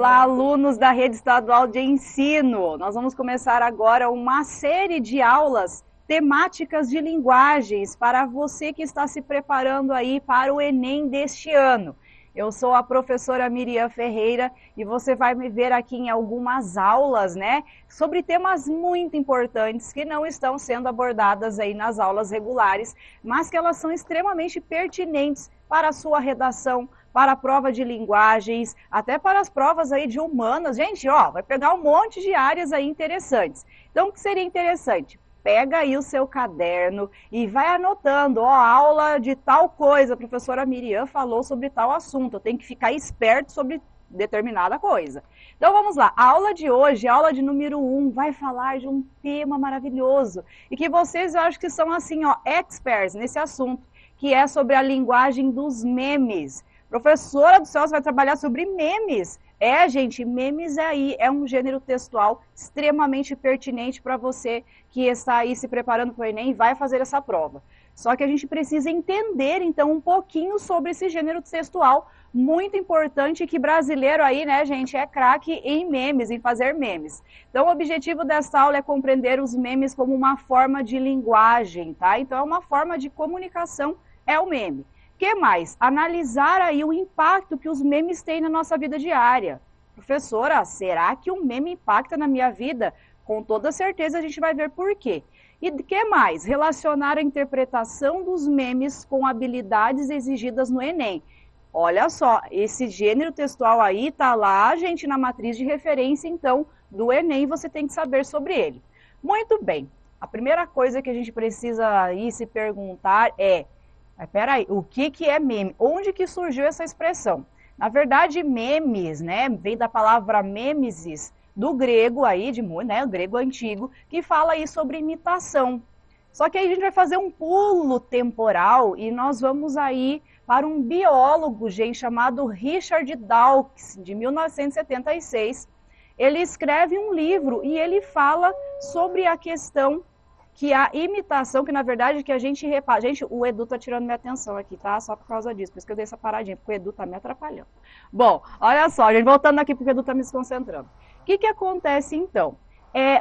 Olá, alunos da Rede Estadual de Ensino. Nós vamos começar agora uma série de aulas temáticas de linguagens para você que está se preparando aí para o Enem deste ano. Eu sou a professora Miriam Ferreira e você vai me ver aqui em algumas aulas, né, sobre temas muito importantes que não estão sendo abordadas aí nas aulas regulares, mas que elas são extremamente pertinentes para a sua redação, para a prova de linguagens, até para as provas aí de humanas. Gente, ó, vai pegar um monte de áreas aí interessantes. Então, o que seria interessante? Pega aí o seu caderno e vai anotando, ó, aula de tal coisa, a professora Miriam falou sobre tal assunto, eu tenho que ficar esperto sobre determinada coisa. Então vamos lá, a aula de hoje, a aula de número 1, vai falar de um tema maravilhoso e que vocês, eu acho que são assim, ó, experts nesse assunto, que é sobre a linguagem dos memes. Professora do céu, você vai trabalhar sobre memes. Gente, memes aí é um gênero textual extremamente pertinente para você que está aí se preparando para o Enem e vai fazer essa prova. Só que a gente precisa entender, então, um pouquinho sobre esse gênero textual muito importante que brasileiro aí, né, gente, é craque em memes, em fazer memes. Então, o objetivo dessa aula é compreender os memes como uma forma de linguagem, tá? Então, é uma forma de comunicação, é o meme. O que mais? Analisar aí o impacto que os memes têm na nossa vida diária. Professora, será que um meme impacta na minha vida? Com toda certeza a gente vai ver por quê. E o que mais? Relacionar a interpretação dos memes com habilidades exigidas no Enem. Olha só, esse gênero textual aí tá lá, gente, na matriz de referência, então, do Enem, você tem que saber sobre ele. Muito bem, a primeira coisa que a gente precisa aí se perguntar é, mas peraí, o que é meme? Onde que surgiu essa expressão? Na verdade, memes, né, vem da palavra memesis, do grego aí, né, o grego antigo, que fala aí sobre imitação. Só que aí a gente vai fazer um pulo temporal e nós vamos aí para um biólogo, gente, chamado Richard Dawkins, de 1976. Ele escreve um livro e ele fala sobre a questão que a imitação, que na verdade que a gente repara... Gente, o Edu tá tirando minha atenção aqui, tá? Só por causa disso, por isso que eu dei essa paradinha, porque o Edu tá me atrapalhando. Bom, olha só, gente, voltando aqui porque o Edu tá me desconcentrando. O que acontece então?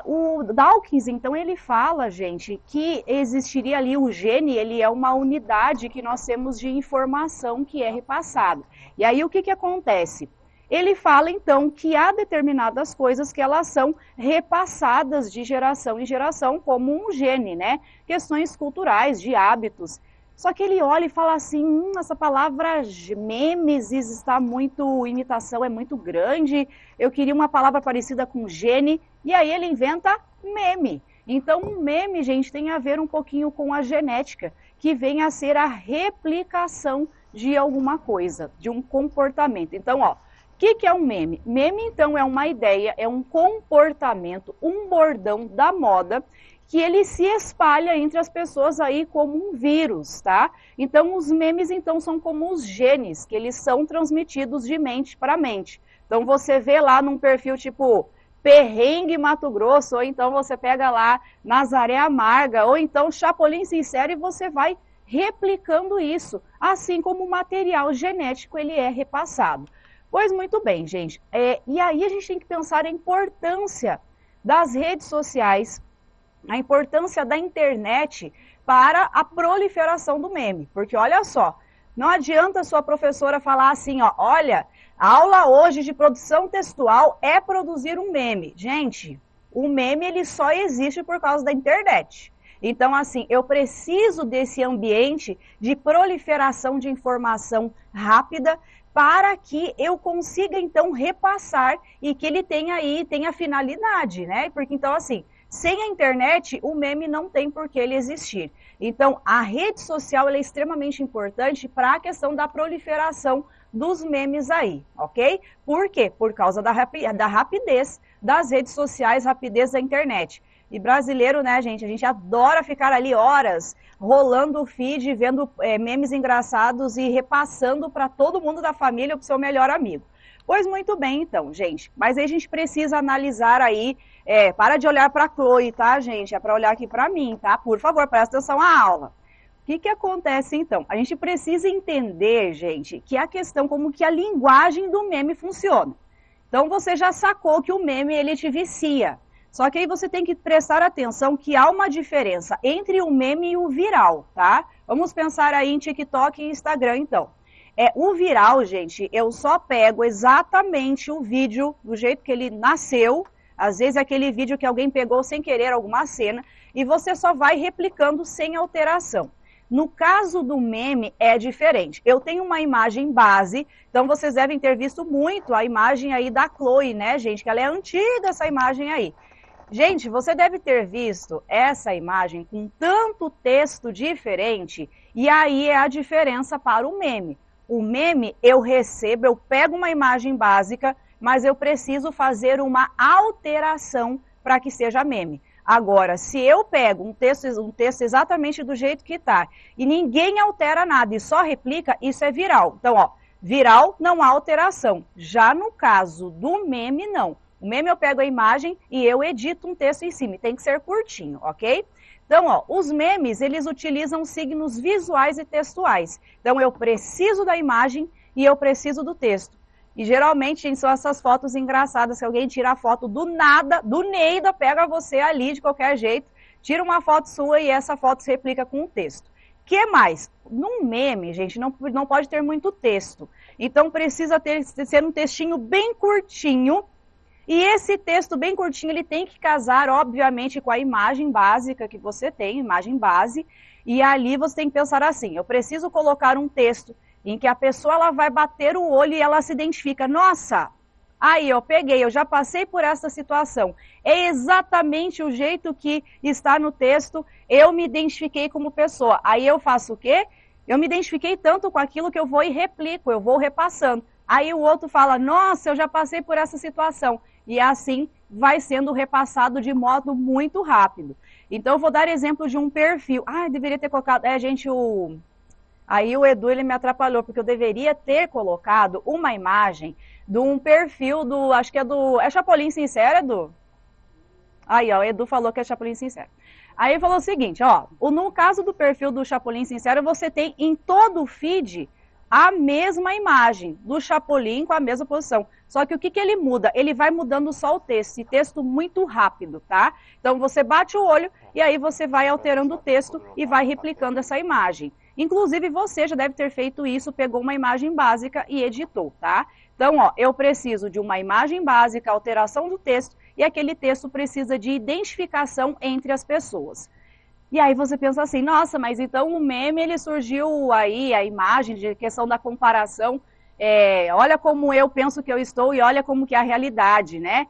O Dawkins, então, ele fala, gente, que existiria ali o gene, ele é uma unidade que nós temos de informação que é repassado. E aí o que acontece? Ele fala, então, que há determinadas coisas que elas são repassadas de geração em geração, como um gene, né? Questões culturais, de hábitos. Só que ele olha e fala assim, essa palavra memes está muito, imitação é muito grande, eu queria uma palavra parecida com gene, e aí ele inventa meme. Então, um meme, gente, tem a ver um pouquinho com a genética, que vem a ser a replicação de alguma coisa, de um comportamento. Então, ó, o que é um meme? Meme, então, é uma ideia, é um comportamento, um bordão da moda, que ele se espalha entre as pessoas aí como um vírus, tá? Então, os memes, então, são como os genes, que eles são transmitidos de mente para mente. Então, você vê lá num perfil tipo Perrengue Mato Grosso, ou então você pega lá Nazaré Amarga, ou então Chapolin Sincero, e você vai replicando isso, assim como o material genético ele é repassado. Pois muito bem, gente. E aí a gente tem que pensar a importância das redes sociais, a importância da internet para a proliferação do meme. Porque olha só, não adianta a sua professora falar assim, ó, olha, a aula hoje de produção textual é produzir um meme. Gente, o meme ele só existe por causa da internet. Então, assim, eu preciso desse ambiente de proliferação de informação rápida para que eu consiga, então, repassar e que ele tenha finalidade, né? Porque, então, assim, sem a internet, o meme não tem por que ele existir. Então, a rede social ela é extremamente importante para a questão da proliferação dos memes aí, ok? Por quê? Por causa da rapidez das redes sociais, rapidez da internet. E brasileiro, né, gente, a gente adora ficar ali horas rolando o feed, vendo memes engraçados e repassando para todo mundo da família, para o seu melhor amigo. Pois muito bem, então, gente. Mas aí a gente precisa analisar aí, para de olhar para a Chloe, tá, gente? É para olhar aqui para mim, tá? Por favor, presta atenção à aula. O que acontece, então? A gente precisa entender, gente, que a questão como que a linguagem do meme funciona. Então você já sacou que o meme ele te vicia. Só que aí você tem que prestar atenção que há uma diferença entre o meme e o viral, tá? Vamos pensar aí em TikTok e Instagram, então. O viral, gente, eu só pego exatamente o vídeo do jeito que ele nasceu. Às vezes é aquele vídeo que alguém pegou sem querer alguma cena e você só vai replicando sem alteração. No caso do meme é diferente. Eu tenho uma imagem base, então vocês devem ter visto muito a imagem aí da Chloe, né, gente? Que ela é antiga, essa imagem aí. Gente, você deve ter visto essa imagem com tanto texto diferente, e aí é a diferença para o meme. O meme eu recebo, eu pego uma imagem básica, mas eu preciso fazer uma alteração para que seja meme. Agora, se eu pego um texto exatamente do jeito que está, e ninguém altera nada e só replica, isso é viral. Então, ó, viral não há alteração. Já no caso do meme, não. O meme eu pego a imagem e eu edito um texto em cima, tem que ser curtinho, ok? Então, ó, os memes, eles utilizam signos visuais e textuais. Então, eu preciso da imagem e eu preciso do texto. E geralmente, gente, são essas fotos engraçadas, que alguém tira a foto do nada, do Neida, pega você ali de qualquer jeito, tira uma foto sua e essa foto se replica com um texto. Que mais? Num meme, gente, não pode ter muito texto. Então, precisa ser um textinho bem curtinho. E esse texto bem curtinho, ele tem que casar, obviamente, com a imagem básica que você tem, imagem base, e ali você tem que pensar assim, eu preciso colocar um texto em que a pessoa ela vai bater o olho e ela se identifica, nossa, aí eu peguei, eu já passei por essa situação, é exatamente o jeito que está no texto, eu me identifiquei como pessoa. Aí eu faço o quê? Eu me identifiquei tanto com aquilo que eu vou e replico, eu vou repassando. Aí o outro fala, nossa, eu já passei por essa situação. E assim vai sendo repassado de modo muito rápido. Então eu vou dar exemplo de um perfil. Ah, eu deveria ter colocado... gente, aí o Edu ele me atrapalhou, porque eu deveria ter colocado uma imagem de um perfil do... Acho que é do... É Chapolin Sincero, Edu? Aí, ó, o Edu falou que é Chapolin Sincero. Aí ele falou o seguinte, ó, no caso do perfil do Chapolin Sincero, você tem em todo o feed a mesma imagem do Chapolin com a mesma posição. Só que o que ele muda? Ele vai mudando só o texto, e texto muito rápido, tá? Então você bate o olho e aí você vai alterando o texto e vai replicando essa imagem. Inclusive você já deve ter feito isso, pegou uma imagem básica e editou, tá? Então, ó, eu preciso de uma imagem básica, alteração do texto, e aquele texto precisa de identificação entre as pessoas. E aí você pensa assim, nossa, mas então o meme ele surgiu aí, a imagem de questão da comparação, olha como eu penso que eu estou e olha como que é a realidade, né?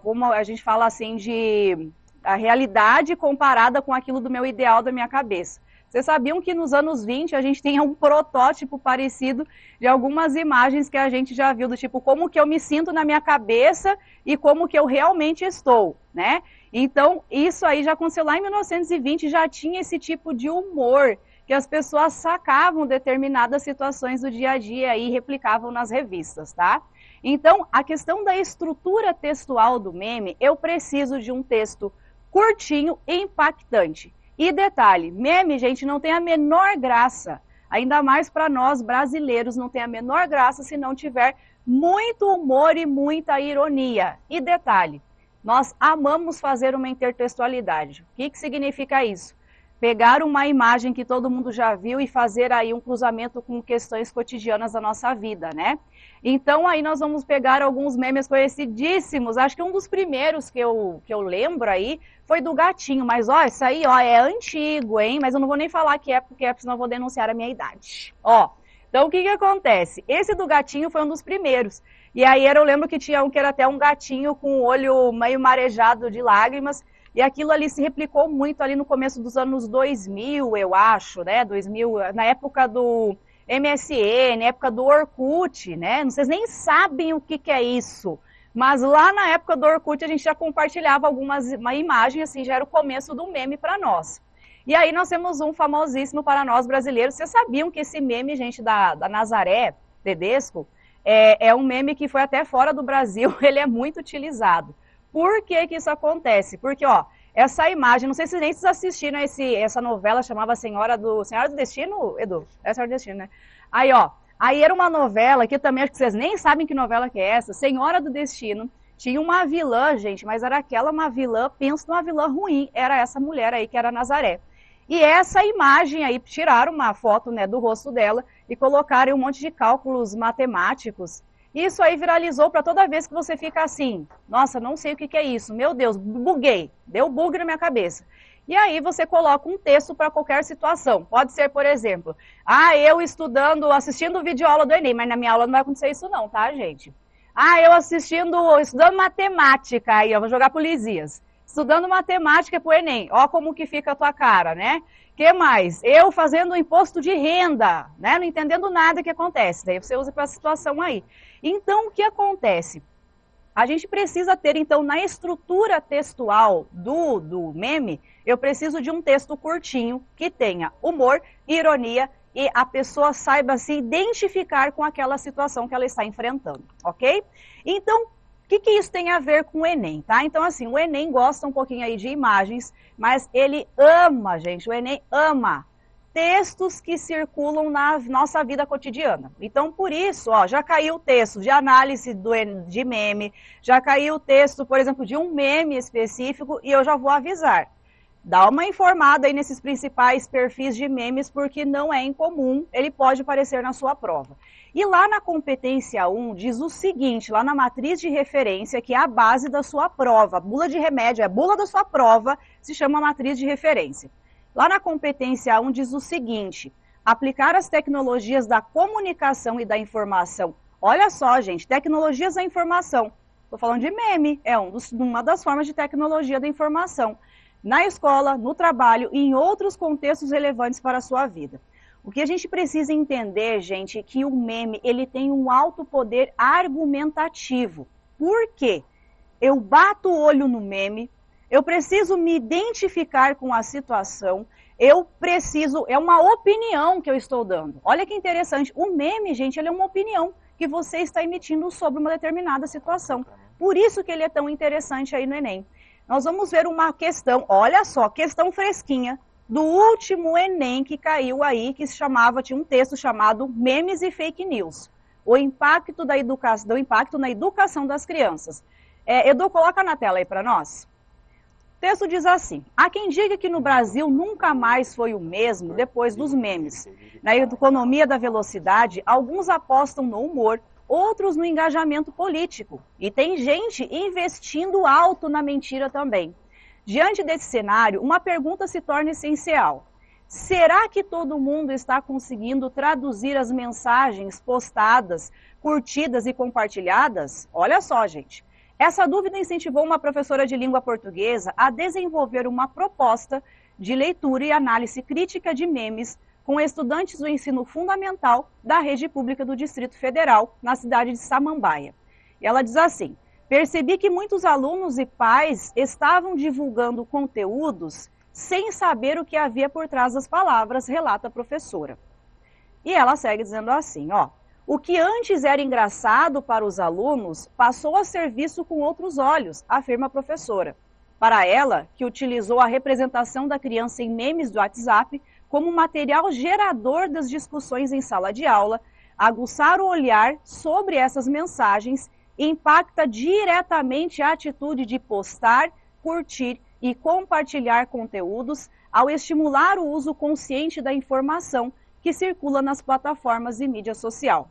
Como a gente fala assim de a realidade comparada com aquilo do meu ideal da minha cabeça. Vocês sabiam que nos anos 20 a gente tem um protótipo parecido de algumas imagens que a gente já viu, do tipo, como que eu me sinto na minha cabeça e como que eu realmente estou, né? Então, isso aí já aconteceu lá em 1920, já tinha esse tipo de humor, que as pessoas sacavam determinadas situações do dia a dia e replicavam nas revistas, tá? Então, a questão da estrutura textual do meme, eu preciso de um texto curtinho e impactante. E detalhe, meme, gente, não tem a menor graça, ainda mais para nós brasileiros, não tem a menor graça se não tiver muito humor e muita ironia. E detalhe, nós amamos fazer uma intertextualidade. O que significa isso? Pegar uma imagem que todo mundo já viu e fazer aí um cruzamento com questões cotidianas da nossa vida, né? Então aí nós vamos pegar alguns memes conhecidíssimos, acho que um dos primeiros que eu lembro aí foi do gatinho, mas ó, isso aí ó, é antigo, hein? Mas eu não vou nem falar que é, porque senão eu vou denunciar a minha idade. Ó, então o que acontece? Esse do gatinho foi um dos primeiros. E aí eu lembro que tinha um que era até um gatinho com o olho meio marejado de lágrimas, e aquilo ali se replicou muito ali no começo dos anos 2000, eu acho, né? 2000, na época do MSN, na época do Orkut, né? Vocês nem sabem o que é isso. Mas lá na época do Orkut a gente já compartilhava uma imagem, assim, já era o começo do meme para nós. E aí nós temos um famosíssimo para nós brasileiros. Vocês sabiam que esse meme, gente, da Nazaré Tedesco, é um meme que foi até fora do Brasil, ele é muito utilizado. Por que isso acontece? Porque, ó, essa imagem, não sei se nem vocês assistiram essa novela, chamava Senhora do Destino, Edu? É Senhora do Destino, né? Aí, ó, Aí era uma novela que também, acho que vocês nem sabem que novela que é essa, Senhora do Destino. Tinha uma vilã, gente, mas era aquela uma vilã, penso numa vilã ruim, era essa mulher aí que era Nazaré. E essa imagem aí, tiraram uma foto, né, do rosto dela e colocaram um monte de cálculos matemáticos. Isso aí viralizou para toda vez que você fica assim, nossa, não sei o que é isso, meu Deus, buguei, deu bug na minha cabeça. E aí você coloca um texto para qualquer situação. Pode ser, por exemplo, eu estudando, assistindo videoaula do Enem, mas na minha aula não vai acontecer isso não, tá, gente? Eu estudando matemática, aí eu vou jogar polisias. Estudando matemática pro Enem, ó como que fica a tua cara, né? Que mais? Eu fazendo imposto de renda, né? Não entendendo nada que acontece. Daí você usa para a situação aí. Então, o que acontece? A gente precisa ter, então, na estrutura textual do meme, eu preciso de um texto curtinho que tenha humor, ironia e a pessoa saiba se identificar com aquela situação que ela está enfrentando, ok? Então, o que isso tem a ver com o Enem, tá? Então, assim, o Enem gosta um pouquinho aí de imagens, mas ele ama, gente, o Enem ama textos que circulam na nossa vida cotidiana. Então, por isso, ó, já caiu o texto de análise de meme, já caiu o texto, por exemplo, de um meme específico, e eu já vou avisar. Dá uma informada aí nesses principais perfis de memes, porque não é incomum, ele pode aparecer na sua prova. E lá na competência 1 diz o seguinte, lá na matriz de referência, que é a base da sua prova, a bula de remédio, é a bula da sua prova, se chama matriz de referência. Lá na competência 1 diz o seguinte, aplicar as tecnologias da comunicação e da informação. Olha só, gente, tecnologias da informação. Estou falando de meme, é uma das formas de tecnologia da informação. Na escola, no trabalho e em outros contextos relevantes para a sua vida. O que a gente precisa entender, gente, é que o meme ele tem um alto poder argumentativo. Por quê? Eu bato o olho no meme, eu preciso me identificar com a situação, é uma opinião que eu estou dando. Olha que interessante, o meme, gente, ele é uma opinião que você está emitindo sobre uma determinada situação. Por isso que ele é tão interessante aí no Enem. Nós vamos ver uma questão, olha só, questão fresquinha, do último Enem que caiu aí, que tinha um texto chamado Memes e Fake News. O impacto na educação das crianças. Edu, coloca na tela aí para nós. O texto diz assim, há quem diga que no Brasil nunca mais foi o mesmo depois dos memes. Na economia da velocidade, alguns apostam no humor, outros no engajamento político. E tem gente investindo alto na mentira também. Diante desse cenário, uma pergunta se torna essencial. Será que todo mundo está conseguindo traduzir as mensagens postadas, curtidas e compartilhadas? Olha só, gente. Essa dúvida incentivou uma professora de língua portuguesa a desenvolver uma proposta de leitura e análise crítica de memes com estudantes do ensino fundamental da rede pública do Distrito Federal, na cidade de Samambaia. E ela diz assim, percebi que muitos alunos e pais estavam divulgando conteúdos sem saber o que havia por trás das palavras, relata a professora. E ela segue dizendo assim, ó, o que antes era engraçado para os alunos passou a ser visto com outros olhos, afirma a professora. Para ela, que utilizou a representação da criança em memes do WhatsApp como material gerador das discussões em sala de aula, aguçar o olhar sobre essas mensagens impacta diretamente a atitude de postar, curtir e compartilhar conteúdos ao estimular o uso consciente da informação que circula nas plataformas de mídia social.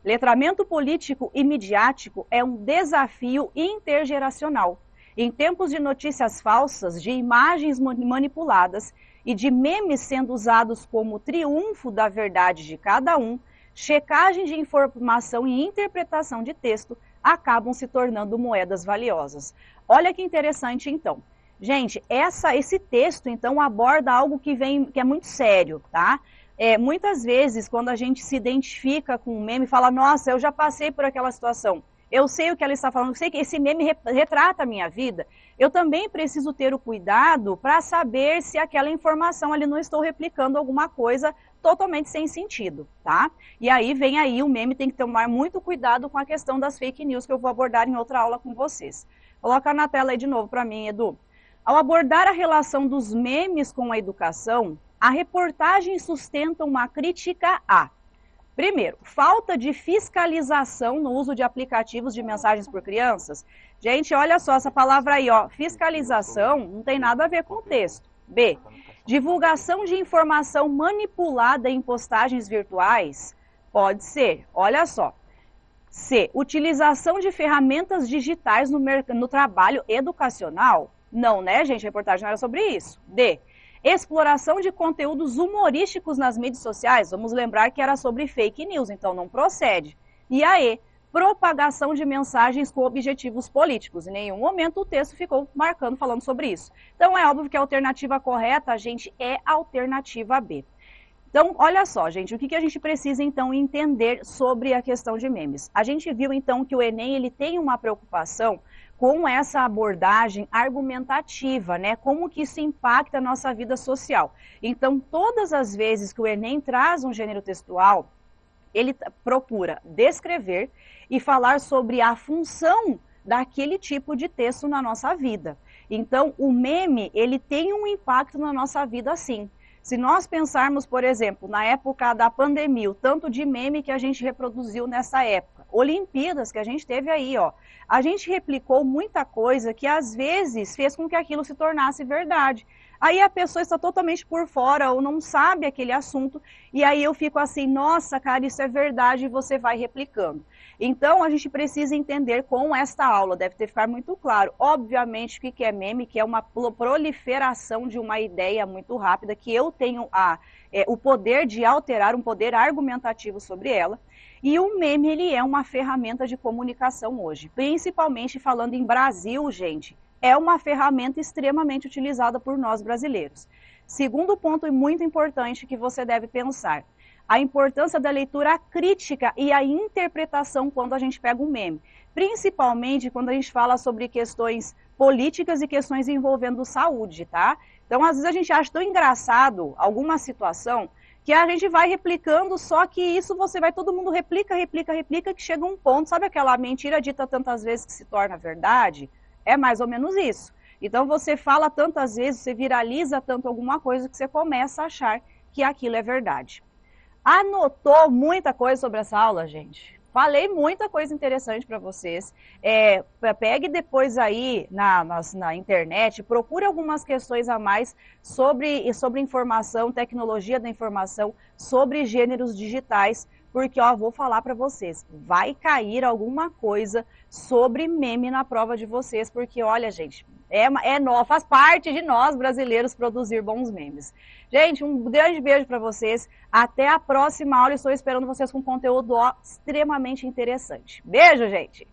Letramento político e midiático é um desafio intergeracional. Em tempos de notícias falsas, de imagens manipuladas e de memes sendo usados como triunfo da verdade de cada um, checagem de informação e interpretação de texto acabam se tornando moedas valiosas. Olha que interessante, então. Gente, esse texto, então, aborda algo que é muito sério, tá? Muitas vezes, quando a gente se identifica com um meme, fala, nossa, eu já passei por aquela situação, eu sei o que ela está falando, eu sei que esse meme retrata a minha vida, eu também preciso ter o cuidado para saber se aquela informação ali não estou replicando alguma coisa totalmente sem sentido, tá? E aí vem aí o meme, tem que tomar muito cuidado com a questão das fake news, que eu vou abordar em outra aula com vocês. Coloca na tela aí de novo para mim, Edu. Ao abordar a relação dos memes com a educação, a reportagem sustenta uma crítica a Primeiro, falta de fiscalização no uso de aplicativos de mensagens por crianças. Gente, olha só essa palavra aí, ó, fiscalização não tem nada a ver com o texto. B, divulgação de informação manipulada em postagens virtuais. Pode ser, olha só. C, utilização de ferramentas digitais no trabalho educacional. Não, né, gente? A reportagem não era sobre isso. D, exploração de conteúdos humorísticos nas mídias sociais. Vamos lembrar que era sobre fake news, então não procede. E a E, propagação de mensagens com objetivos políticos. Em nenhum momento o texto ficou falando sobre isso. Então é óbvio que a alternativa correta, gente, é a alternativa B. Então, olha só, gente, o que a gente precisa, então, entender sobre a questão de memes? A gente viu, então, que o Enem, ele tem uma preocupação com essa abordagem argumentativa, né? Como que isso impacta a nossa vida social. Então, todas as vezes que o Enem traz um gênero textual, ele procura descrever e falar sobre a função daquele tipo de texto na nossa vida. Então, o meme, ele tem um impacto na nossa vida, sim. Se nós pensarmos, por exemplo, na época da pandemia, o tanto de meme que a gente reproduziu nessa época, Olimpíadas que a gente teve aí, ó, a gente replicou muita coisa que às vezes fez com que aquilo se tornasse verdade. Aí a pessoa está totalmente por fora ou não sabe aquele assunto, e aí eu fico assim, nossa, cara, isso é verdade, e você vai replicando. Então, a gente precisa entender com esta aula, deve ter ficado muito claro, obviamente, o que é meme, que é uma proliferação de uma ideia muito rápida, que eu tenho o poder de alterar, um poder argumentativo sobre ela, e o meme, ele é uma ferramenta de comunicação hoje, principalmente falando em Brasil, gente, é uma ferramenta extremamente utilizada por nós brasileiros. Segundo ponto muito importante que você deve pensar, a importância da leitura crítica e a interpretação quando a gente pega um meme. Principalmente quando a gente fala sobre questões políticas e questões envolvendo saúde, tá? Então, às vezes a gente acha tão engraçado alguma situação que a gente vai replicando, só que isso todo mundo replica, que chega um ponto, sabe aquela mentira dita tantas vezes que se torna verdade? É mais ou menos isso. Então, você fala tantas vezes, você viraliza tanto alguma coisa que você começa a achar que aquilo é verdade. Anotou muita coisa sobre essa aula, gente? Falei muita coisa interessante para vocês. Pegue depois aí na internet, procure algumas questões a mais sobre informação, tecnologia da informação, sobre gêneros digitais, porque, ó, vou falar para vocês, vai cair alguma coisa sobre meme na prova de vocês, porque, olha, gente, faz parte de nós brasileiros produzir bons memes. Gente, um grande beijo para vocês. Até a próxima aula. Estou esperando vocês com conteúdo extremamente interessante. Beijo, gente!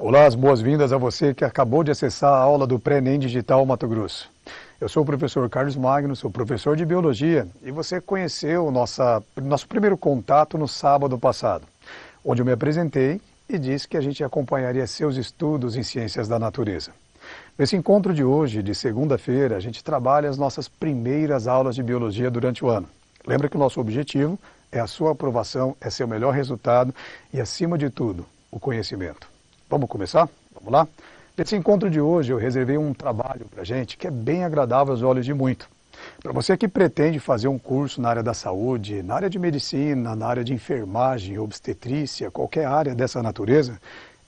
Olá, as boas-vindas a você que acabou de acessar a aula do Pré-ENEM Digital Mato Grosso. Eu sou o professor Carlos Magno, sou professor de Biologia e você conheceu o nosso primeiro contato no sábado passado, onde eu me apresentei e disse que a gente acompanharia seus estudos em Ciências da Natureza. Nesse encontro de hoje, de segunda-feira, a gente trabalha as nossas primeiras aulas de Biologia durante o ano. Lembra que o nosso objetivo é a sua aprovação, é seu melhor resultado e, acima de tudo, o conhecimento. Vamos começar? Vamos lá? Nesse encontro de hoje eu reservei um trabalho para a gente que é bem agradável aos olhos de muito. Para você que pretende fazer um curso na área da saúde, na área de medicina, na área de enfermagem, obstetrícia, qualquer área dessa natureza,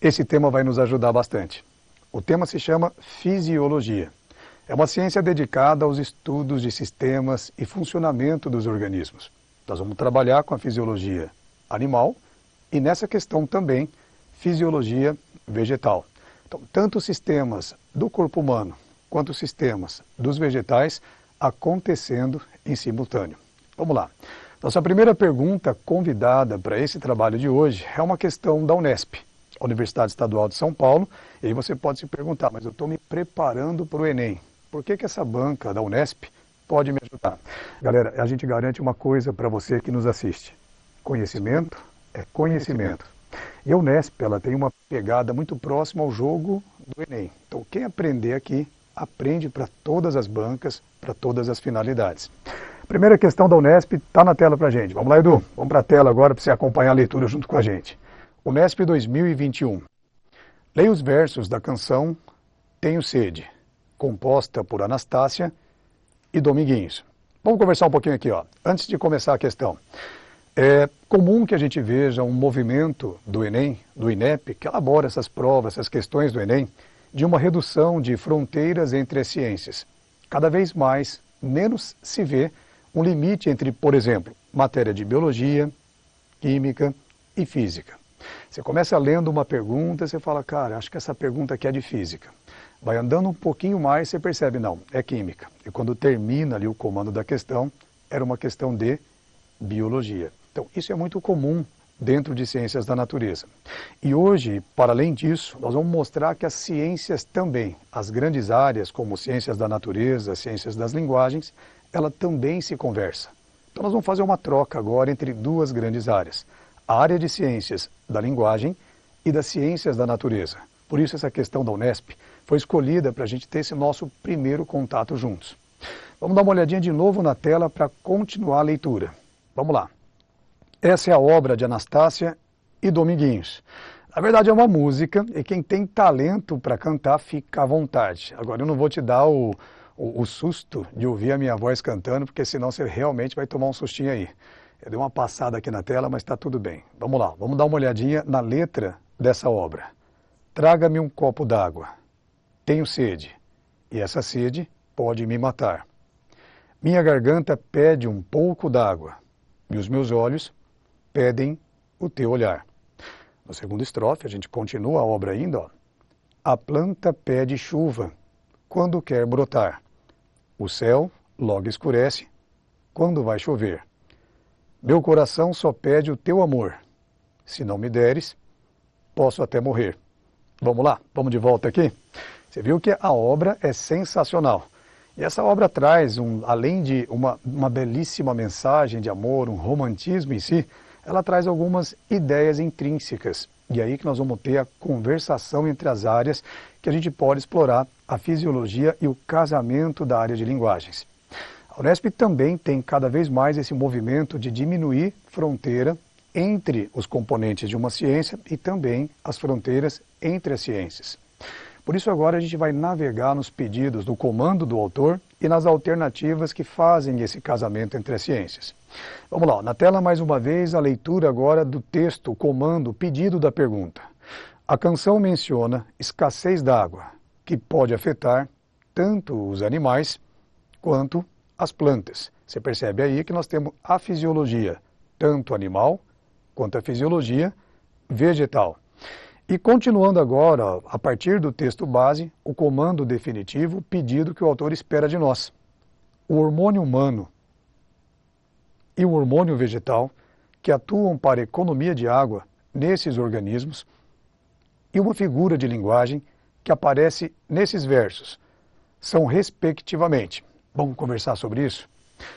esse tema vai nos ajudar bastante. O tema se chama Fisiologia. É uma ciência dedicada aos estudos de sistemas e funcionamento dos organismos. Nós vamos trabalhar com a fisiologia animal e nessa questão também fisiologia vegetal. Então, tanto os sistemas do corpo humano quanto os sistemas dos vegetais acontecendo em simultâneo. Vamos lá. Nossa primeira pergunta convidada para esse trabalho de hoje é uma questão da Unesp, a Universidade Estadual de São Paulo. E aí você pode se perguntar, mas eu estou me preparando para o Enem. Por que essa banca da Unesp pode me ajudar? Galera, a gente garante uma coisa para você que nos assiste. Conhecimento é conhecimento. E a Unesp, ela tem uma pegada muito próxima ao jogo do Enem. Então, quem aprender aqui, aprende para todas as bancas, para todas as finalidades. primeira questão da Unesp está na tela para a gente. Vamos lá, Edu. Vamos para a tela agora para você acompanhar a leitura junto com a gente. Unesp 2021. Leia os versos da canção Tenho Sede, composta por Anastácia e Dominguinhos. Vamos conversar um pouquinho aqui, ó. Antes de começar a questão. É comum que a gente veja um movimento do Enem, do INEP, que elabora essas provas, essas questões do Enem, de uma redução de fronteiras entre as ciências. Cada vez mais, menos se vê um limite entre, por exemplo, matéria de biologia, química e física. Você começa lendo uma pergunta, você fala, cara, acho que essa pergunta aqui é de física. Vai andando um pouquinho mais, você percebe, não, é química. E quando termina ali o comando da questão, era uma questão de biologia. Então, isso é muito comum dentro de ciências da natureza. E hoje, para além disso, nós vamos mostrar que as ciências também, as grandes áreas como ciências da natureza, ciências das linguagens, ela também se conversa. Então, nós vamos fazer uma troca agora entre duas grandes áreas. A área de ciências da linguagem e das ciências da natureza. Por isso, essa questão da Unesp foi escolhida para a gente ter esse nosso primeiro contato juntos. Vamos dar uma olhadinha de novo na tela para continuar a leitura. Vamos lá. Essa é a obra de Anastácia e Dominguinhos. Na verdade é uma música e quem tem talento para cantar fica à vontade. Agora eu não vou te dar o susto de ouvir a minha voz cantando, porque senão você realmente vai tomar um sustinho aí. Eu dei uma passada aqui na tela, mas está tudo bem. Vamos lá, vamos dar uma olhadinha na letra dessa obra. Traga-me um copo d'água. Tenho sede, e essa sede pode me matar. Minha garganta pede um pouco d'água, e os meus olhos pedem o teu olhar. Na segunda estrofe, a gente continua a obra ainda. Ó. A planta pede chuva quando quer brotar. O céu logo escurece quando vai chover. Meu coração só pede o teu amor. Se não me deres, posso até morrer. Vamos lá, vamos de volta aqui? Você viu que a obra é sensacional. E essa obra traz, além de uma belíssima mensagem de amor, um romantismo em si, ela traz algumas ideias intrínsecas. E aí que nós vamos ter a conversação entre as áreas que a gente pode explorar a fisiologia e o casamento da área de linguagens. A Unesp também tem cada vez mais esse movimento de diminuir fronteira entre os componentes de uma ciência e também as fronteiras entre as ciências. Por isso agora a gente vai navegar nos pedidos do comando do autor e nas alternativas que fazem esse casamento entre as ciências. Vamos lá, na tela mais uma vez a leitura agora do texto, o comando, o pedido da pergunta. A canção menciona escassez d'água, que pode afetar tanto os animais quanto as plantas. Você percebe aí que nós temos a fisiologia, tanto animal quanto a fisiologia vegetal. E continuando agora, a partir do texto base, o comando definitivo, o pedido que o autor espera de nós. O hormônio humano e o hormônio vegetal, que atuam para a economia de água nesses organismos, e uma figura de linguagem que aparece nesses versos, são respectivamente. Vamos conversar sobre isso?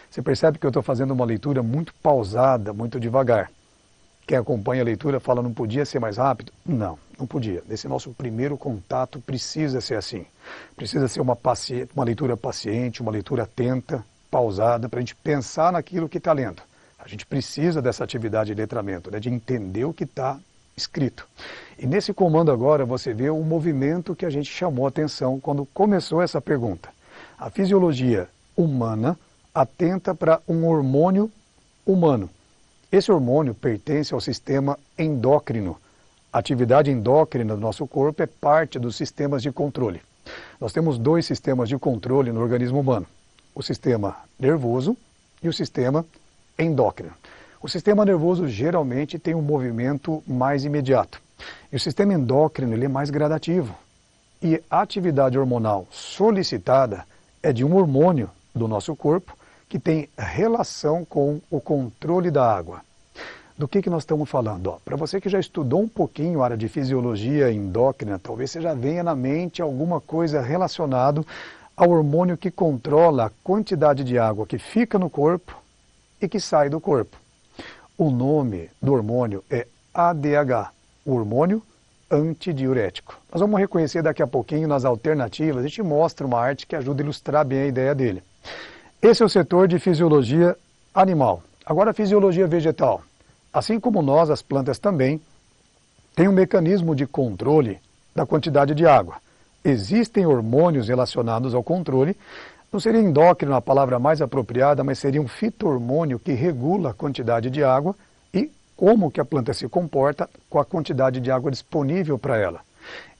Você percebe que eu estou fazendo uma leitura muito pausada, muito devagar. Quem acompanha a leitura fala, não podia ser mais rápido? Não, não podia. Nesse nosso primeiro contato precisa ser assim. Precisa ser uma leitura paciente, uma leitura atenta, pausada, para a gente pensar naquilo que está lendo. A gente precisa dessa atividade de letramento, né, de entender o que está escrito. E nesse comando agora você vê o movimento que a gente chamou a atenção quando começou essa pergunta. A fisiologia humana atenta para um hormônio humano. Esse hormônio pertence ao sistema endócrino. A atividade endócrina do nosso corpo é parte dos sistemas de controle. Nós temos dois sistemas de controle no organismo humano. O sistema nervoso e o sistema endócrino. O sistema nervoso geralmente tem um movimento mais imediato. E o sistema endócrino ele é mais gradativo. E a atividade hormonal solicitada é de um hormônio do nosso corpo que tem relação com o controle da água. Do que nós estamos falando? Para você que já estudou um pouquinho a área de fisiologia endócrina, talvez você já venha na mente alguma coisa relacionada ao hormônio que controla a quantidade de água que fica no corpo e que sai do corpo. O nome do hormônio é ADH, o hormônio antidiurético. Nós vamos reconhecer daqui a pouquinho nas alternativas, a gente mostra uma arte que ajuda a ilustrar bem a ideia dele. Esse é o setor de fisiologia animal. Agora a fisiologia vegetal. Assim como nós, as plantas também, têm um mecanismo de controle da quantidade de água. Existem hormônios relacionados ao controle. Não seria endócrino a palavra mais apropriada, mas seria um fito-hormônio que regula a quantidade de água e como que a planta se comporta com a quantidade de água disponível para ela.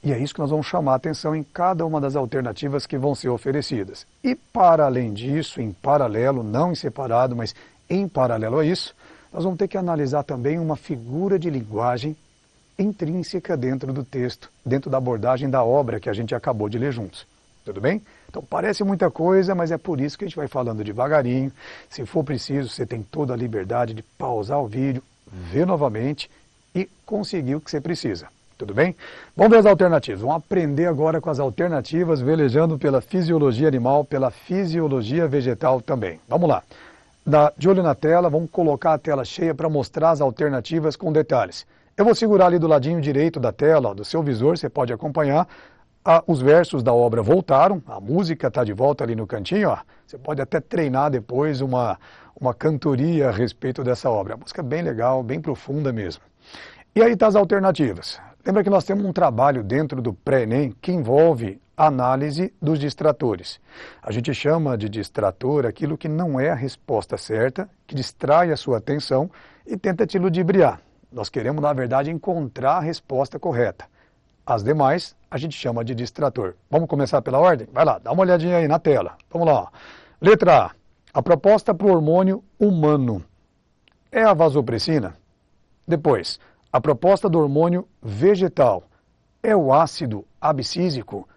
E é isso que nós vamos chamar a atenção em cada uma das alternativas que vão ser oferecidas. E para além disso, em paralelo, não em separado, mas em paralelo a isso, nós vamos ter que analisar também uma figura de linguagem intrínseca dentro do texto, dentro da abordagem da obra que a gente acabou de ler juntos. Tudo bem? Então parece muita coisa, mas é por isso que a gente vai falando devagarinho. Se for preciso, você tem toda a liberdade de pausar o vídeo, ver novamente e conseguir o que você precisa. Tudo bem? Vamos ver as alternativas. Vamos aprender agora com as alternativas, velejando pela fisiologia animal, pela fisiologia vegetal também. Vamos lá. De olho na tela, vamos colocar a tela cheia para mostrar as alternativas com detalhes. Eu vou segurar ali do ladinho direito da tela, ó, do seu visor, você pode acompanhar. Os versos da obra voltaram, a música está de volta ali no cantinho, ó. Você pode até treinar depois uma cantoria a respeito dessa obra. A música é bem legal, bem profunda mesmo. E aí está as alternativas. Lembra que nós temos um trabalho dentro do pré-ENEM que envolve análise dos distratores. A gente chama de distrator aquilo que não é a resposta certa, que distrai a sua atenção e tenta te ludibriar. Nós queremos, na verdade, encontrar a resposta correta. As demais, a gente chama de distrator. Vamos começar pela ordem? Vai lá, dá uma olhadinha aí na tela. Vamos lá. Letra A. A proposta para o hormônio humano é a vasopressina? Depois, a proposta do hormônio vegetal é o ácido abscísico?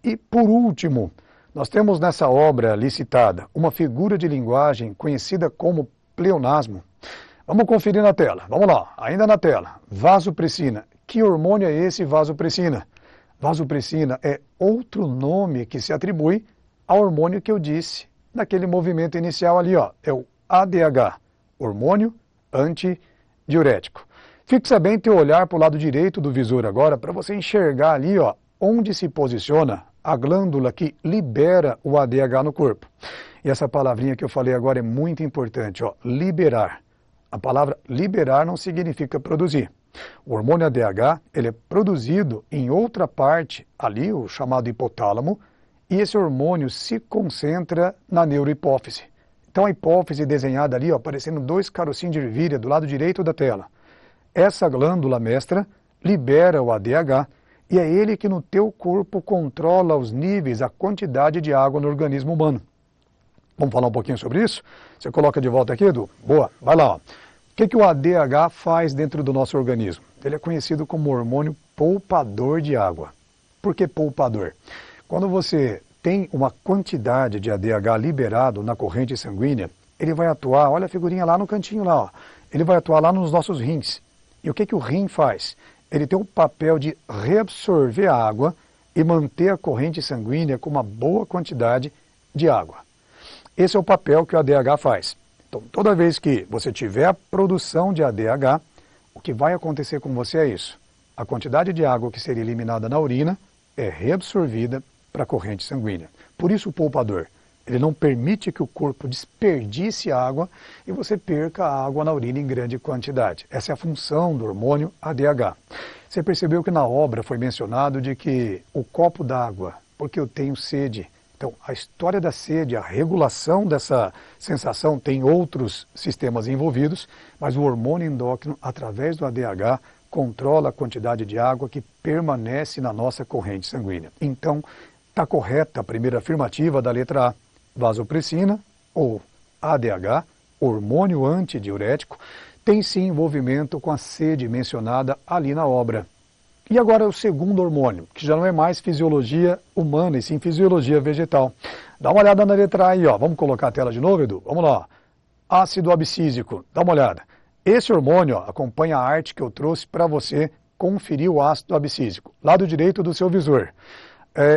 E, por último, nós temos nessa obra licitada uma figura de linguagem conhecida como pleonasmo. Vamos conferir na tela. Vamos lá, ainda na tela. Vasopressina. Que hormônio é esse vasopressina? Vasopressina é outro nome que se atribui ao hormônio que eu disse naquele movimento inicial ali, ó. É o ADH, hormônio antidiurético. Fixa bem teu olhar para o lado direito do visor agora para você enxergar ali, ó, onde se posiciona a glândula que libera o ADH no corpo. E essa palavrinha que eu falei agora é muito importante, ó, liberar. A palavra liberar não significa produzir. O hormônio ADH ele é produzido em outra parte, ali o chamado hipotálamo, e esse hormônio se concentra na neurohipófise. Então a hipófise desenhada ali, ó, aparecendo 2 carocinhos de ervilha do lado direito da tela. Essa glândula mestra libera o ADH e é ele que no teu corpo controla os níveis, a quantidade de água no organismo humano. Vamos falar um pouquinho sobre isso? Você coloca de volta aqui, Edu? Boa, vai lá, ó. O que o ADH faz dentro do nosso organismo? Ele é conhecido como hormônio poupador de água. Por que poupador? Quando você tem uma quantidade de ADH liberado na corrente sanguínea, ele vai atuar, olha a figurinha lá no cantinho lá, ó. Ele vai atuar lá nos nossos rins. E o que o rim faz? Ele tem o papel de reabsorver a água e manter a corrente sanguínea com uma boa quantidade de água. Esse é o papel que o ADH faz. Então, toda vez que você tiver a produção de ADH, o que vai acontecer com você é isso. A quantidade de água que seria eliminada na urina é reabsorvida para a corrente sanguínea. Por isso o poupador. Ele não permite que o corpo desperdice água e você perca a água na urina em grande quantidade. Essa é a função do hormônio ADH. Você percebeu que na obra foi mencionado de que o copo d'água, porque eu tenho sede. Então, a história da sede, a regulação dessa sensação tem outros sistemas envolvidos, mas o hormônio endócrino, através do ADH, controla a quantidade de água que permanece na nossa corrente sanguínea. Então, está correta a primeira afirmativa da letra A. Vasopressina, ou ADH, hormônio antidiurético, tem sim envolvimento com a sede mencionada ali na obra. E agora o segundo hormônio, que já não é mais fisiologia humana, e sim fisiologia vegetal. Dá uma olhada na letra A aí, ó. Vamos colocar a tela de novo, Edu? Vamos lá. Ácido abscísico, dá uma olhada. Esse hormônio, ó, acompanha a arte que eu trouxe para você conferir o ácido abscísico, lado direito do seu visor.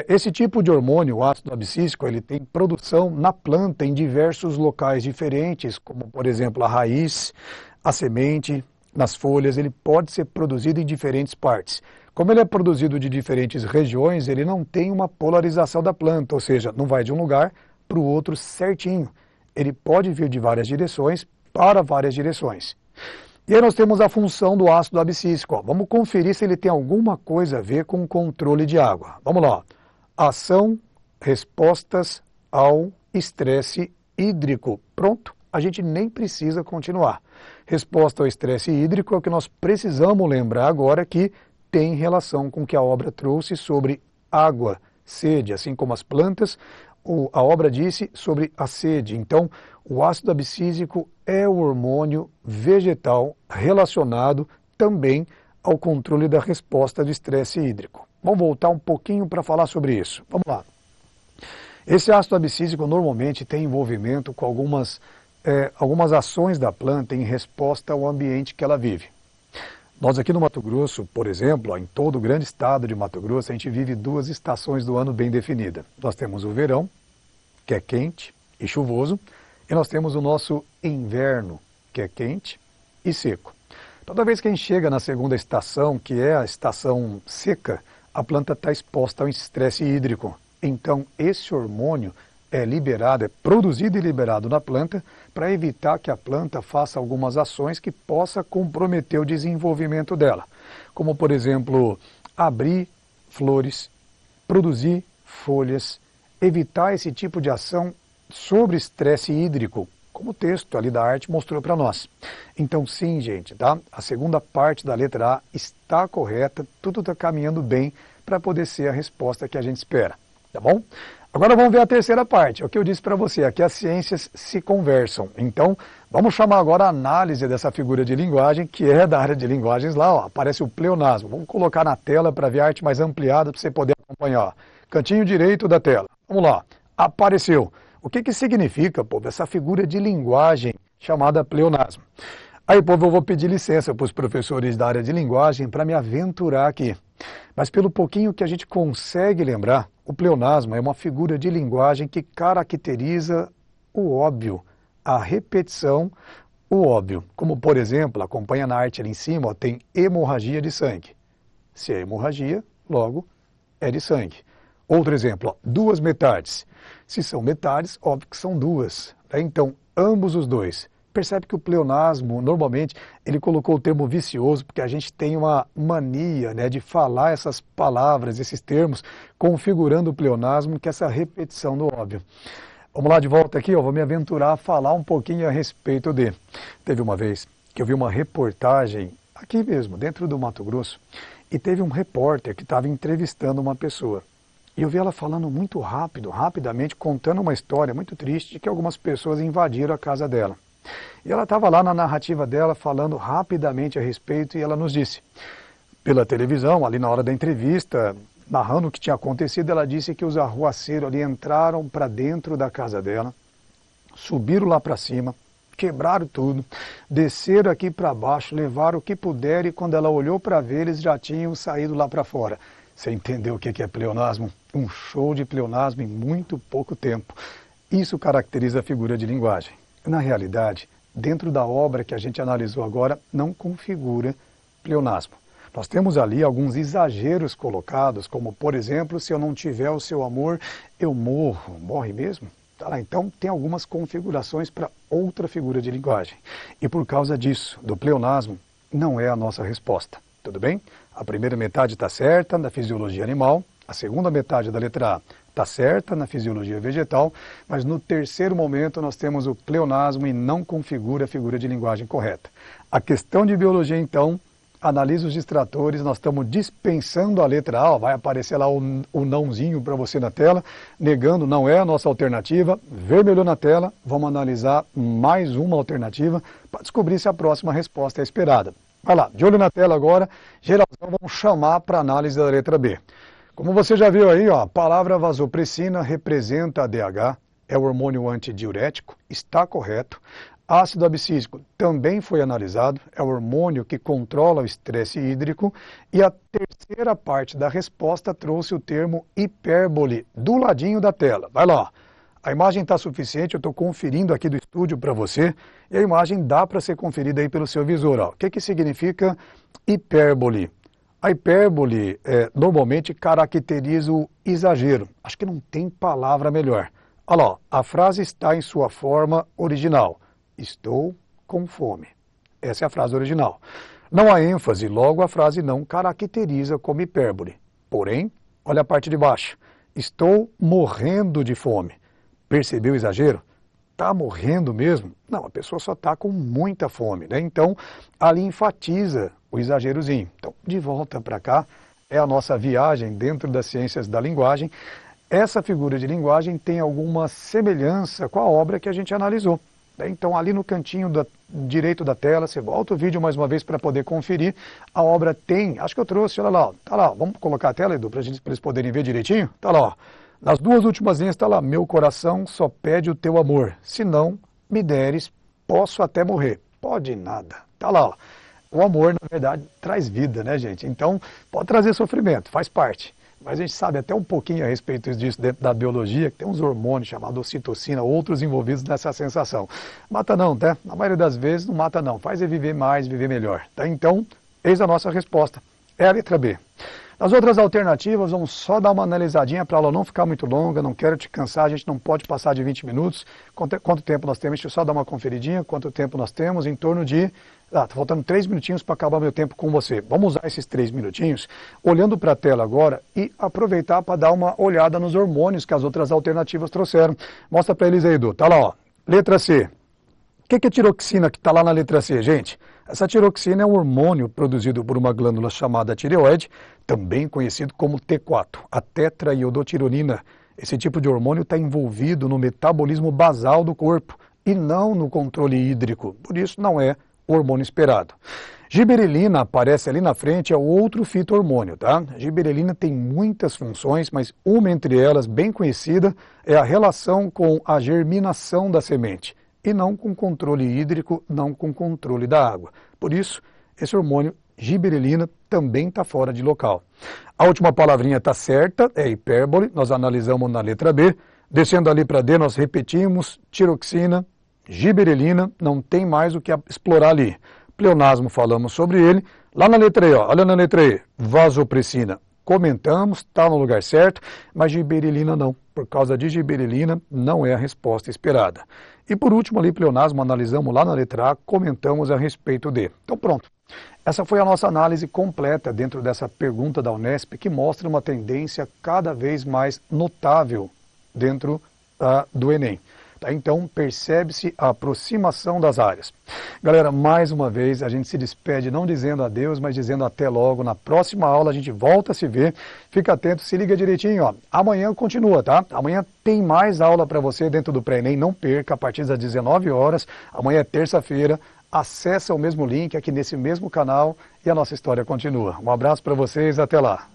Esse tipo de hormônio, o ácido abscísico, ele tem produção na planta em diversos locais diferentes, como por exemplo a raiz, a semente, nas folhas, ele pode ser produzido em diferentes partes. Como ele é produzido de diferentes regiões, ele não tem uma polarização da planta, ou seja, não vai de um lugar para o outro certinho. ele pode vir de várias direções para várias direções. E aí nós temos a função do ácido abscísico. Ó. Vamos conferir se ele tem alguma coisa a ver com o controle de água. Vamos lá. Ação, respostas ao estresse hídrico. Pronto, a gente nem precisa continuar. Resposta ao estresse hídrico é o que nós precisamos lembrar agora que tem relação com o que a obra trouxe sobre água, sede, assim como as plantas, a obra disse sobre a sede. Então, o ácido abscísico é o hormônio vegetal relacionado também ao controle da resposta do estresse hídrico. Vamos voltar um pouquinho para falar sobre isso. Vamos lá. Esse ácido abscísico normalmente tem envolvimento com algumas ações da planta em resposta ao ambiente que ela vive. Nós aqui no Mato Grosso, por exemplo, em todo o grande estado de Mato Grosso, a gente vive 2 estações do ano bem definidas. Nós temos o verão, que é quente e chuvoso, e nós temos o nosso inverno, que é quente e seco. Toda vez que a gente chega na segunda estação, que é a estação seca, a planta está exposta ao estresse hídrico. Então, esse hormônio é liberado, é produzido e liberado na planta para evitar que a planta faça algumas ações que possa comprometer o desenvolvimento dela. Como, por exemplo, abrir flores, produzir folhas, evitar esse tipo de ação sobre estresse hídrico, como o texto ali da arte mostrou para nós. Então, sim, gente, tá? A segunda parte da letra A está correta, tudo está caminhando bem para poder ser a resposta que a gente espera, tá bom? Agora vamos ver a terceira parte, é o que eu disse para você, aqui as ciências se conversam. Então, vamos chamar agora a análise dessa figura de linguagem, que é da área de linguagens lá, ó, aparece o pleonasmo. Vamos colocar na tela para ver a arte mais ampliada, para você poder acompanhar. Cantinho direito da tela. Vamos lá, apareceu. O que significa, povo, essa figura de linguagem chamada pleonasmo? Aí, povo, eu vou pedir licença para os professores da área de linguagem para me aventurar aqui. Mas pelo pouquinho que a gente consegue lembrar, o pleonasmo é uma figura de linguagem que caracteriza o óbvio, a repetição, o óbvio. Como, por exemplo, acompanha na arte ali em cima, ó, tem hemorragia de sangue. Se é hemorragia, logo é de sangue. Outro exemplo, ó, 2 metades. Se são metades, óbvio que são 2. Né? Então, ambos os dois. Percebe que o pleonasmo, normalmente, ele colocou o termo vicioso, porque a gente tem uma mania, né, de falar essas palavras, esses termos, configurando o pleonasmo, que é essa repetição do óbvio. Vamos lá de volta aqui, ó, vou me aventurar a falar um pouquinho a respeito de... Teve uma vez que eu vi uma reportagem, aqui mesmo, dentro do Mato Grosso, e teve um repórter que estava entrevistando uma pessoa. E eu vi ela falando muito rapidamente, contando uma história muito triste de que algumas pessoas invadiram a casa dela. E ela estava lá na narrativa dela, falando rapidamente a respeito, e ela nos disse, pela televisão, ali na hora da entrevista, narrando o que tinha acontecido, ela disse que os arruaceiros ali entraram para dentro da casa dela, subiram lá para cima, quebraram tudo, desceram aqui para baixo, levaram o que puderam, e quando ela olhou para ver, eles já tinham saído lá para fora. Você entendeu o que é pleonasmo? Um show de pleonasmo em muito pouco tempo. Isso caracteriza a figura de linguagem. Na realidade, dentro da obra que a gente analisou agora, não configura pleonasmo. Nós temos ali alguns exageros colocados, como, por exemplo, se eu não tiver o seu amor, eu morro. Morre mesmo? Tá lá, então, tem algumas configurações para outra figura de linguagem. E por causa disso, do pleonasmo, não é a nossa resposta. Tudo bem? A primeira metade está certa na fisiologia animal, a segunda metade da letra A está certa na fisiologia vegetal, mas no terceiro momento nós temos o pleonasmo e não configura a figura de linguagem correta. A questão de biologia, então, analisa os distratores, nós estamos dispensando a letra A, ó, vai aparecer lá o nãozinho para você na tela, negando, não é a nossa alternativa, vermelhou na tela, vamos analisar mais uma alternativa para descobrir se a próxima resposta é esperada. Vai lá, de olho na tela agora, geralzão, vamos chamar para análise da letra B. Como você já viu aí, ó, a palavra vasopressina representa a DH, é o hormônio antidiurético, está correto. Ácido abscísico também foi analisado, é o hormônio que controla o estresse hídrico. E a terceira parte da resposta trouxe o termo hipérbole, do ladinho da tela. Vai lá, a imagem está suficiente, eu estou conferindo aqui do estúdio para você, e a imagem dá para ser conferida aí pelo seu visor. Ó. O que significa hipérbole? A hipérbole normalmente caracteriza o exagero. Acho que não tem palavra melhor. Olha lá, a frase está em sua forma original. Estou com fome. Essa é a frase original. Não há ênfase, logo a frase não caracteriza como hipérbole. Porém, olha a parte de baixo. Estou morrendo de fome. Percebeu o exagero? Está morrendo mesmo? Não, a pessoa só está com muita fome, né? Então, ali enfatiza o exagerozinho. Então, de volta para cá, é a nossa viagem dentro das ciências da linguagem. Essa figura de linguagem tem alguma semelhança com a obra que a gente analisou. Então, ali no cantinho direito da tela, você volta o vídeo mais uma vez para poder conferir. A obra tem, acho que eu trouxe, olha lá, tá lá, vamos colocar a tela, Edu, para eles poderem ver direitinho? Tá lá, ó. Nas duas últimas linhas está lá, meu coração só pede o teu amor, se não me deres, posso até morrer. Pode nada, tá lá, ó. O amor, na verdade, traz vida, né, gente? Então, pode trazer sofrimento, faz parte. Mas a gente sabe até um pouquinho a respeito disso dentro da biologia, que tem uns hormônios chamados ocitocina, outros envolvidos nessa sensação. Mata não, tá? Na maioria das vezes não mata não, faz é viver mais, viver melhor. Tá? Então, eis a nossa resposta. É a letra B. Nas outras alternativas, vamos só dar uma analisadinha para a aula não ficar muito longa, não quero te cansar, a gente não pode passar de 20 minutos. Quanto tempo nós temos? Deixa eu só dar uma conferidinha, quanto tempo nós temos? Em torno de... tá faltando 3 minutinhos para acabar meu tempo com você. Vamos usar esses 3 minutinhos, olhando para a tela agora e aproveitar para dar uma olhada nos hormônios que as outras alternativas trouxeram. Mostra para eles aí, Edu. Tá lá, ó. Letra C. O que é tiroxina que está lá na letra C, gente? Essa tiroxina é um hormônio produzido por uma glândula chamada tireoide, também conhecido como T4, a tetraiodotironina. Esse tipo de hormônio está envolvido no metabolismo basal do corpo e não no controle hídrico, por isso não é o hormônio esperado. Giberelina aparece ali na frente, é outro fito-hormônio, tá? Giberelina tem muitas funções, mas uma entre elas, bem conhecida, é a relação com a germinação da semente. E não com controle hídrico, não com controle da água. Por isso, esse hormônio, giberelina, também está fora de local. A última palavrinha está certa, é hipérbole, nós analisamos na letra B. Descendo ali para D, nós repetimos, tiroxina, giberelina, não tem mais o que explorar ali. Pleonasmo, falamos sobre ele. Lá na letra E, ó, olha na letra E, vasopressina. Comentamos, está no lugar certo, mas giberelina não. Por causa de giberelina, não é a resposta esperada. E por último ali, pleonasmo, analisamos lá na letra A, comentamos a respeito de. Então pronto. Essa foi a nossa análise completa dentro dessa pergunta da Unesp, que mostra uma tendência cada vez mais notável dentro do Enem. Tá? Então, percebe-se a aproximação das áreas. Galera, mais uma vez, a gente se despede não dizendo adeus, mas dizendo até logo. Na próxima aula a gente volta a se ver. Fica atento, se liga direitinho. Ó. Amanhã continua, tá? Amanhã tem mais aula para você dentro do Pré-ENEM. Não perca, a partir das 19 horas. Amanhã é terça-feira. Acesse o mesmo link aqui nesse mesmo canal e a nossa história continua. Um abraço para vocês, até lá.